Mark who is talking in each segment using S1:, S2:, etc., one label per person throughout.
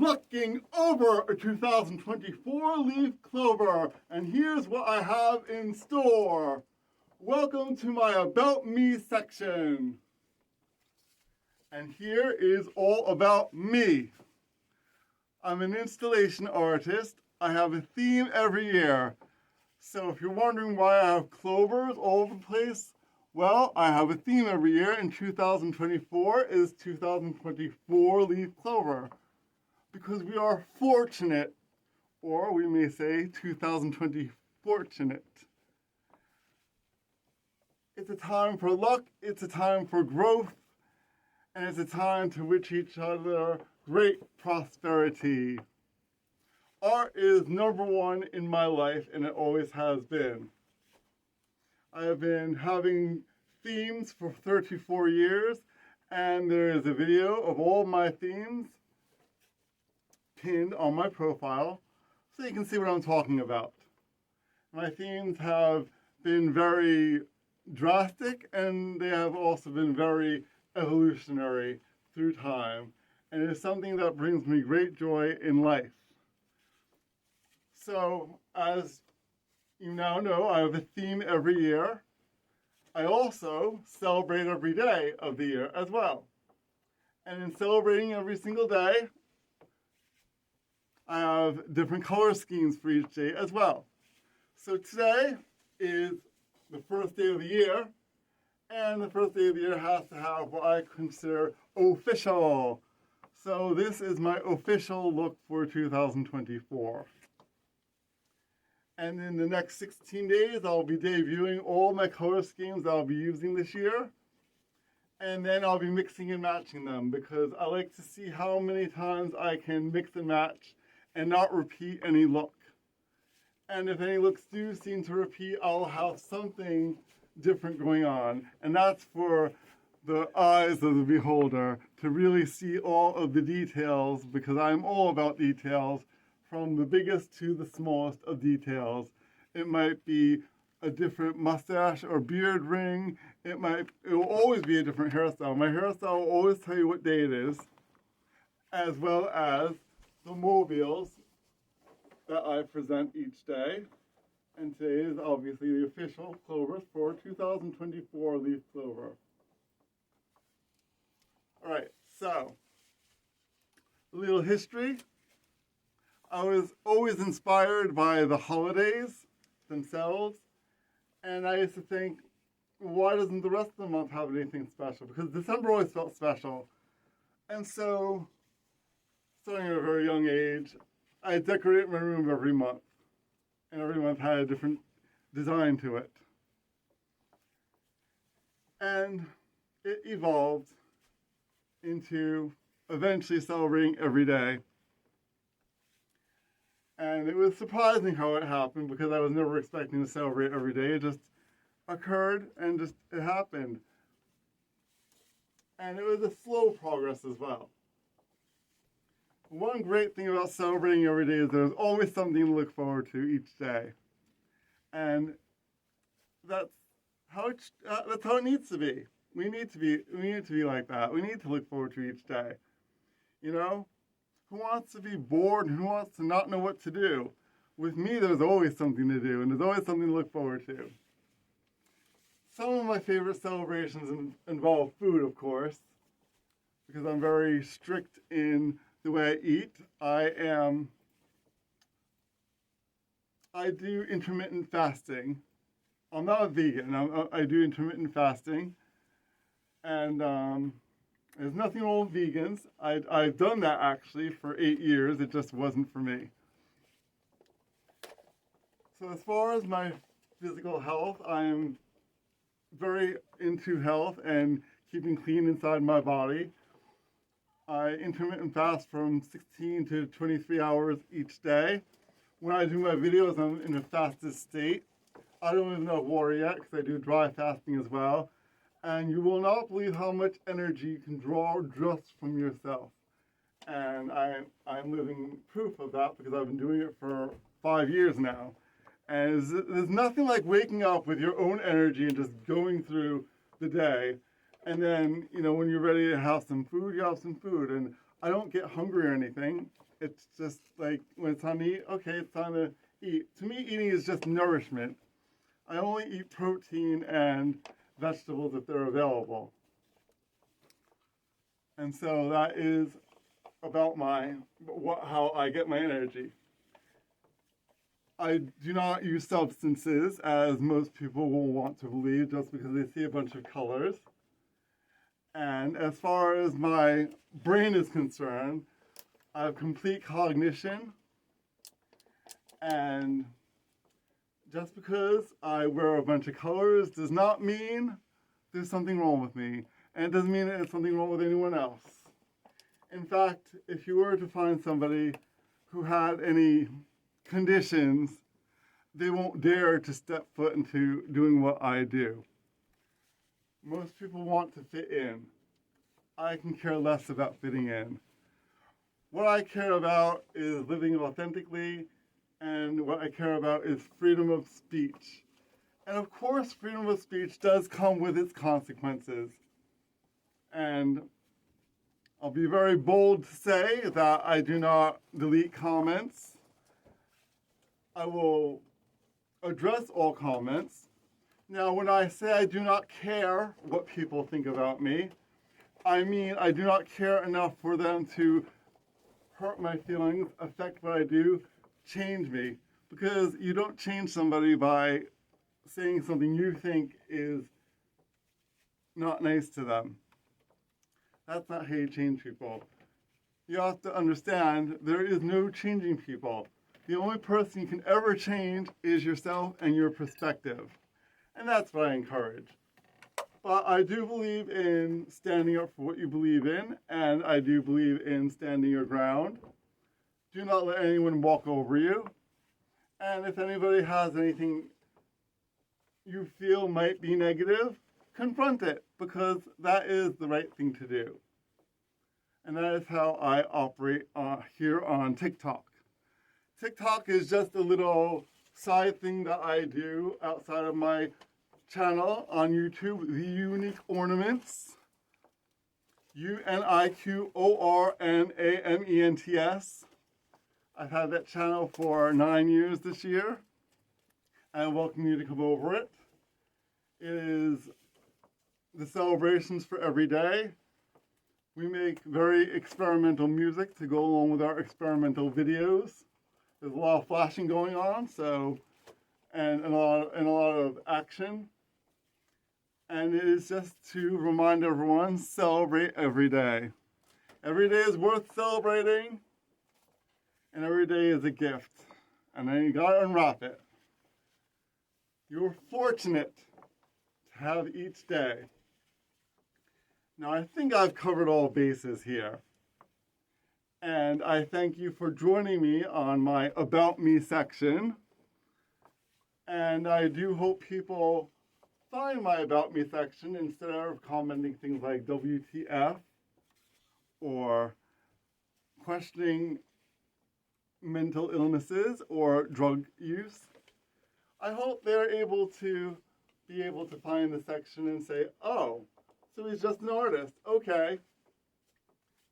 S1: plucking over 2024 Leaf Clover, and here's what I have in store. Welcome to my About Me section. And here is all about me. I'm an installation artist. I have a theme every year. So if you're wondering why I have clovers all over the place, well, I have a theme every year, and 2024 is 2024 Leaf Clover. Because we are fortunate, or we may say 2020 fortunate. It's a time for luck, it's a time for growth, and it's a time to wish each other great prosperity. Art is number one in my life, and it always has been. I have been having themes for 34 years, and there is a video of all my themes pinned on my profile, so you can see what I'm talking about. My themes have been very drastic, and they have also been very evolutionary through time, and it is something that brings me great joy in life. So, as you now know, I have a theme every year. I also celebrate every day of the year as well. And in celebrating every single day, I have different color schemes for each day as well. So today is the first day of the year, and the first day of the year has to have what I consider official. So this is my official look for 2024. And in the next 16 days, I'll be debuting all my color schemes I'll be using this year. And then I'll be mixing and matching them, because I like to see how many times I can mix and match and not repeat any look. And if any looks do seem to repeat, I'll have something different going on. And that's for the eyes of the beholder to really see all of the details, because I'm all about details, from the biggest to the smallest of details. It might be a different mustache or beard ring. It will always be a different hairstyle. My hairstyle will always tell you what day it is, as well as the mobiles that I present each day. And today is obviously the official clovers for 2024 Leaf Clover. All right, so a little history. I was always inspired by the holidays themselves, and I used to think, why doesn't the rest of the month have anything special? Because December always felt special. And so, starting at a very young age, I decorated my room every month, and every month had a different design to it. And it evolved into eventually celebrating every day. And it was surprising how it happened, because I was never expecting to celebrate every day. It just occurred, and it happened. And it was a slow progress as well. One great thing about celebrating every day is there's always something to look forward to each day. And that's how it needs to be. We need to be like that. We need to look forward to each day. You know? Who wants to be bored, and who wants to not know what to do? With me, there's always something to do, and there's always something to look forward to. Some of my favorite celebrations involve food, of course, because I'm very strict in the way I eat. I do intermittent fasting. I'm not a vegan. I do intermittent fasting, and there's nothing wrong with vegans. I've done that actually for 8 years. It just wasn't for me. So as far as my physical health, I'm very into health and keeping clean inside my body. I intermittent fast from 16 to 23 hours each day. When I do my videos, I'm in a fasted state. I don't even have water yet, because I do dry fasting as well. And you will not believe how much energy you can draw just from yourself. And I'm living proof of that, because I've been doing it for 5 years now. And there's nothing like waking up with your own energy and just going through the day. And then, when you're ready to have some food, you have some food. And I don't get hungry or anything. It's just like when it's time to eat, okay, it's time to eat. To me, eating is just nourishment. I only eat protein and vegetables if they're available. And so that is about how I get my energy. I do not use substances, as most people will want to believe, just because they see a bunch of colors. And as far as my brain is concerned, I have complete cognition. And just because I wear a bunch of colors does not mean there's something wrong with me. And it doesn't mean there's something wrong with anyone else. In fact, if you were to find somebody who had any conditions, they won't dare to step foot into doing what I do. Most people want to fit in. I can care less about fitting in. What I care about is living authentically, and what I care about is freedom of speech. And of course, freedom of speech does come with its consequences. And I'll be very bold to say that I do not delete comments. I will address all comments. Now, when I say I do not care what people think about me, I mean I do not care enough for them to hurt my feelings, affect what I do, change me. Because you don't change somebody by saying something you think is not nice to them. That's not how you change people. You have to understand there is no changing people. The only person you can ever change is yourself and your perspective. And that's what I encourage. But I do believe in standing up for what you believe in, and I do believe in standing your ground. Do not let anyone walk over you. And if anybody has anything you feel might be negative, confront it, because that is the right thing to do. And that is how I operate here on TikTok. TikTok is just a little side thing that I do outside of my channel on YouTube, The Unique Ornaments. UNIQORNAMENTS. I've had that channel for 9 years this year. I welcome you to come over it. It is the celebrations for every day. We make very experimental music to go along with our experimental videos. There's a lot of flashing going on, and a lot of action. And it is just to remind everyone, celebrate every day. Every day is worth celebrating, and every day is a gift. And then you gotta unwrap it. You're fortunate to have each day. Now, I think I've covered all bases here. And I thank you for joining me on my About Me section. And I do hope people find my About Me section instead of commenting things like WTF or questioning mental illnesses or drug use. I hope they're able to find the section and say, oh, so he's just an artist. Okay.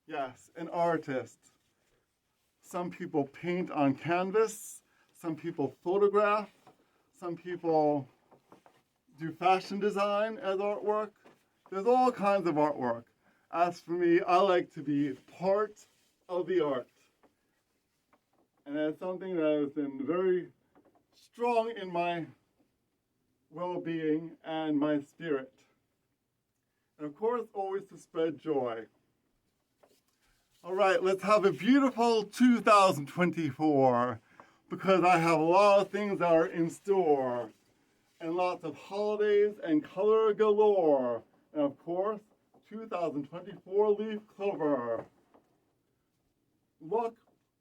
S1: Yes, an artist. Some people paint on canvas. Some people photograph. Some people do fashion design as artwork. There's all kinds of artwork. As for me, I like to be part of the art. And that's something that has been very strong in my well-being and my spirit. And of course, always to spread joy. All right, let's have a beautiful 2024, because I have a lot of things that are in store, and lots of holidays and color galore. And of course, 2024 Leaf Clover. Luck,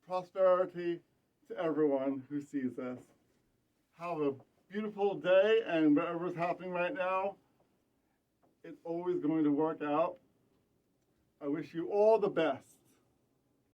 S1: prosperity to everyone who sees this. Have a beautiful day, and whatever's happening right now, it's always going to work out. I wish you all the best.